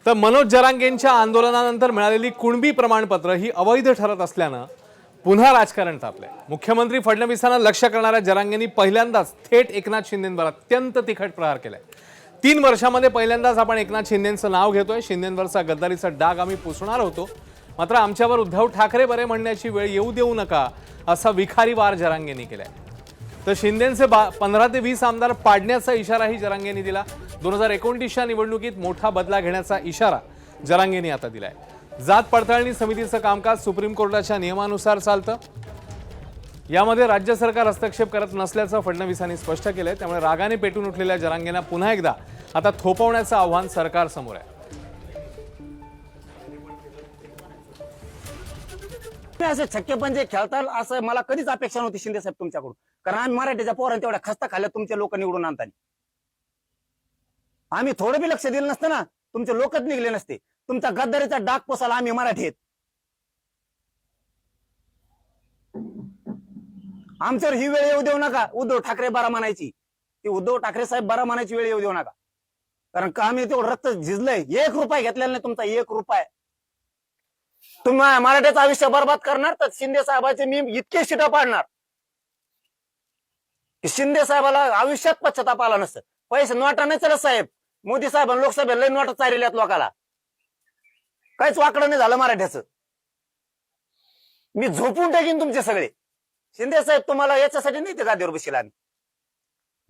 तर मनोज जरांगेंच्या आंदोलनानंतर मिळालेली कुणबी प्रमाणपत्र ही अवैध ठरत असल्यानं पुन्हा राजकारण तापलंय। मुख्यमंत्री फडणवीसांना लक्ष्य करणाऱ्या जरांगेंनी पहिल्यांदाच थेट एकनाथ शिंदेंवर अत्यंत तिखट प्रहार केलाय। 3 वर्षांमध्ये पहिल्यांदाच आपण एकनाथ शिंदेंचं नाव घेतोय। शिंदेंवरचा गद्दारीचा डाग आम्ही पुसणार होतो, मात्र आमच्यावर उद्धव ठाकरे बरे म्हणण्याची वेळ येऊ देऊ नका असा विखारी वार जरांगेंनी केलाय। तर शिंदेंचे 15 ते 20 आमदार पाडण्याचा इशाराही जरांगेंनी दिला। 2029च्या निवडणुकीत मोठा बदला घेण्याचा इशारा जरांगेंनी आता दिलाय। जात पडताळणी समितीचं कामकाज सुप्रीम कोर्टाच्या नियमानुसार चालतं, यामध्ये राज्य सरकार हस्तक्षेप करत नसल्याचं फडणवीसांनी स्पष्ट केलंय। त्यामुळे रागाने पेटून उठलेल्या जरांगेंना पुन्हा एकदा आता थोपवण्याचं आव्हान सरकारसमोर आहे। असे छक्के पंजे खेळताल असं मला कधीच अपेक्षा नव्हती शिंदे साहेब तुमच्याकडून, कारण आम्ही मराठीच्या पोरांनी तेवढ्या खस्ता खाल्ल्या तुमचे लोक निवडून आणताना। आम्ही थोडं बी लक्ष दिलं नसतं ना, तुमचे लोकच निघले नसते। तुमचा गद्दारीचा डाग पोसाला आम्ही मराठी आहेत। आमच्यावर ही वेळ येऊ देऊ नका उद्धव ठाकरे बारा म्हणायची, ती उद्धव ठाकरे साहेब बारा म्हणायची वेळ येऊ देऊ नका, कारण का आम्ही तेवढं रक्त झिजलंय। 1 रुपया घेतलेला नाही तुमचा, 1 रुपया। तुम्ही मराठ्याचं आयुष्य बर्बाद करणार तर शिंदे साहेबांचे मी इतके शिटा पाडणार की शिंदे साहेबाला आयुष्यात पश्चाताप आला नसतं। पैसे नोटा नाही चलत साहेब, मोदी साहेबांनी लोकसभेला लई नोटा चालल्यात लोकाला, काहीच वाकडं नाही झालं मराठ्याचं। मी झोपून टाकीन तुमचे सगळे। शिंदे साहेब तुम्हाला याच्यासाठी नाही ते गादीवर बसला,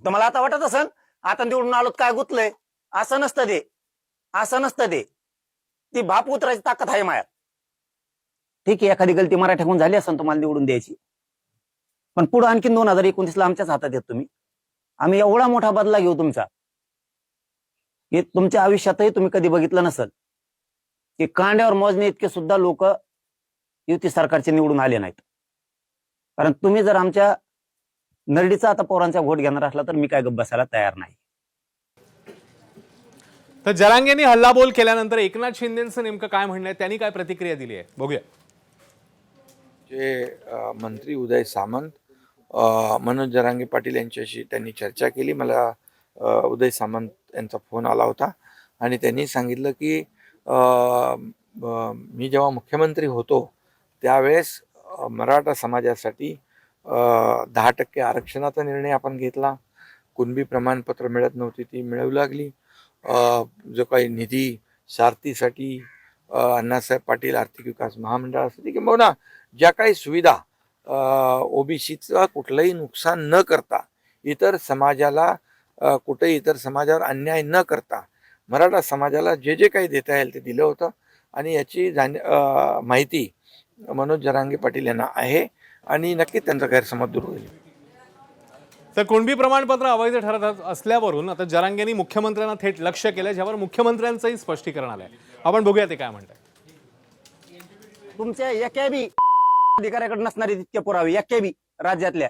तुम्हाला आता वाटत असन आता निवडून आलोत काय गुतलंय, असं नसतं ते, असं नसतं ते। ती बाप उतरायची ताकद आहे मायात। ठीक आहे, एखादी गलती मराठ्याकडून झाली असेल तुम्हाला निवडून द्यायची, पण पुढे आणखी 2029ला आमच्याच हातात येत तुम्ही। आम्ही एवढा मोठा बदला घेऊ तुमचा की तुमच्या आयुष्यातही तुम्ही कधी बघितलं नसेल की कांड्यावर मोजणे इतके सुद्धा लोक युती सरकारचे निवडून आले नाहीत। कारण तुम्ही जर आमच्या नरडीचा आता पोरांचा वोट घेणार असला तर मी काय गप्प बसायला तयार नाही। तर जरांगेंनी हल्लाबोल केल्यानंतर एकनाथ शिंदेंचं नेमकं काय म्हणणं आहे, त्यांनी काय प्रतिक्रिया दिली आहे बघूया। जे मंत्री उदय सामंत मनोज जरांगे पाटील यांच्याशी त्यांनी चर्चा केली। मला उदय सामंत यांचा फोन आला होता आणि त्यांनी सांगितलं की मी जेव्हा मुख्यमंत्री होतो त्यावेळेस मराठा समाजासाठी 10% आरक्षणाचा निर्णय आपण घेतला। कुणबी प्रमाणपत्र मिळत नव्हती, ती मिळू लागली। जो काही निधी सारथीसाठी अण्णासाहेब पाटील आर्थिक विकास महामंडळासाठी किंवा ज्या काही सुविधा ओबीसीचं कुठलंही नुकसान न करता, इतर समाजाला कुठेही इतर समाजावर अन्याय न करता मराठा समाजाला जे जे काही देता येईल ते दिलं होतं। आणि याची माहिती मनोज जरांगे पाटील यांना आहे आणि नक्कीच त्यांचा गैरसमज दूर होईल। तर कुणबी प्रमाणपत्र अवैध ठरत असल्यावरून आता जरांगेंनी मुख्यमंत्र्यांना थेट लक्ष्य केलं, ज्यावर मुख्यमंत्र्यांचंही स्पष्टीकरण आलंय। आपण बघूया ते काय म्हणतात। तुमच्या एका बी अधिकाऱ्याकडे नसणारे तितके पुरावे, एका बी राज्यातल्या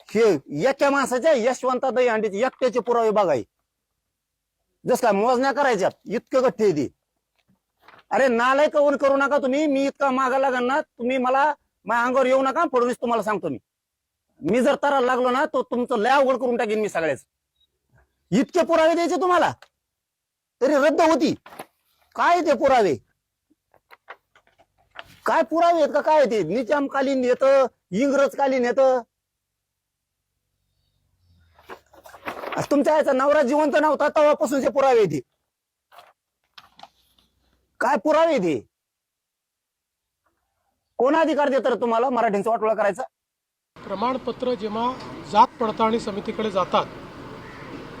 हे एका माणसाच्या यशवंता दहीहंडीचे एकट्याचे पुरावे बघाय, जस काय मोजण्या करायच्या इतकं गठ्ठे ती। अरे नालायक करू नका तुम्ही, मी इतका मागा लागल ना तुम्ही मला माझ्या अंगावर येऊ नका। फडणवीस तुम्हाला सांगतो मी जर तराला लागलो ना तो तुमचं लय अवघड करून टाकेन मी सगळ्याच। इतके पुरावे द्यायचे तुम्हाला तरी रद्द होती। काय ते पुरावे, काय पुरावे आहेत का काय ते? निजामकालीन येतं, इंग्रजकालीन येतं। तुमच्या याचा नवरा जिवंत नव्हता तेव्हापासूनचे पुरावे ते, काय पुरावे ते? कोण अधिकार देत तुम्हाला मराठींचा वाटोळा करायचा? प्रमाणपत्र जेव्हा जात पडताळणी समितीकडे जातात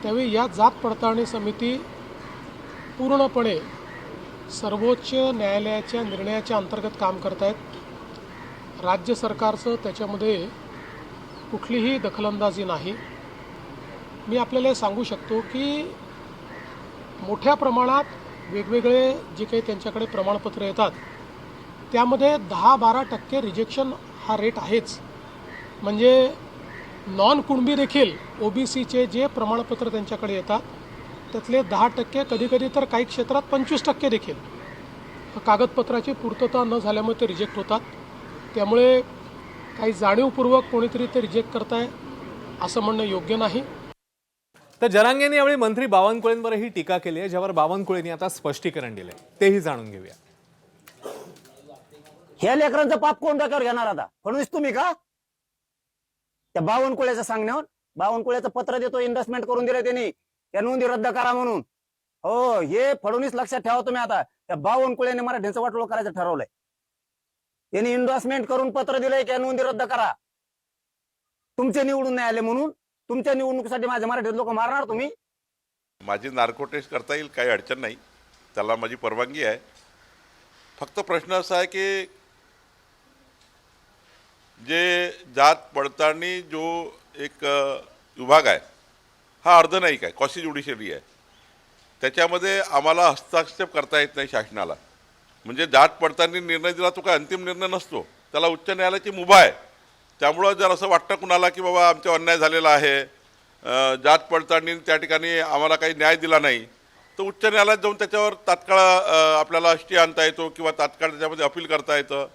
त्यावेळी या जात पडताळणी समिती पूर्णपणे सर्वोच्च न्यायालयाच्या निर्णयाच्या अंतर्गत काम करत आहेत। राज्य सरकारचं त्याच्यामध्ये कुठलीही दखलंदाजी नाही। मी आपल्याला सांगू शकतो की मोठ्या प्रमाणात वेगवेगळे जे काही त्यांच्याकडे प्रमाणपत्र येतात त्यामध्ये 10-12% रिजेक्शन हा रेट आहेच। म्हणजे नॉन कुणबी देखील ओबीसीचे जे प्रमाणपत्र त्यांच्याकडे येतात त्यातले 10%, कधीकधी तर काही क्षेत्रात 25% देखील कागदपत्राची पूर्तता न झाल्यामुळे ते रिजेक्ट होतात। त्यामुळे काही जाणीवपूर्वक कोणीतरी ते रिजेक्ट करताय असं म्हणणं योग्य नाही। तर जरांगेंनी यावेळी मंत्री बावनकुळेंवरही टीका केली आहे, ज्यावर बावनकुळेंनी आता स्पष्टीकरण दिलंय, तेही जाणून घेऊया. ह्या लेकरांचं पाप कोण डोक्यावर घेणार आता? फडणवीस तुम्ही का? त्या बावनकुळ्याचं सांगण्यावर बावनकुळ्याचं पत्र देतो, इन्व्हेस्टमेंट करून दिलं त्यांनी, त्या नोंदी रद्द करा म्हणून. हो, हे फडणवीस लक्षात ठेवा तुम्ही. आता त्या बावनकुळ्याने मराठ्यांचं वाटोळं करायचं ठरवलंय. त्यांनी इन्व्हेस्टमेंट करून पत्र दिलंय की नोंदी रद्द करा. तुमचे निवडून नाही आले म्हणून तुमच्या निवडणुकीसाठी माझ्या मराठी लोक मारणार तुम्ही? माझी नार्को टेस्ट करता येईल, काही अडचण नाही, त्याला माझी परवानगी आहे. फक्त प्रश्न असा आहे की जे जात पडताळणी जो एक विभाग आहे हा अर्धन्यायिक आहे, कॉसी ज्युडिशरी आहे. त्याच्यामध्ये आम्हाला हस्तक्षेप करता येत नाही शासनाला. म्हणजे जात पडताळणी निर्णय दिला तो काय अंतिम निर्णय नसतो, त्याला उच्च न्यायालयाची मुभा आहे. त्यामुळं जर असं वाटतं कुणाला की बाबा आमचा अन्याय झालेला आहे, जात पडताळणी त्या ठिकाणी आम्हाला काही न्याय दिला नाही, तर उच्च न्यायालयात जाऊन त्याच्यावर तात्काळ आपल्याला स्टे आणता येतो किंवा तात्काळ त्याच्यामध्ये अपील करता येतं.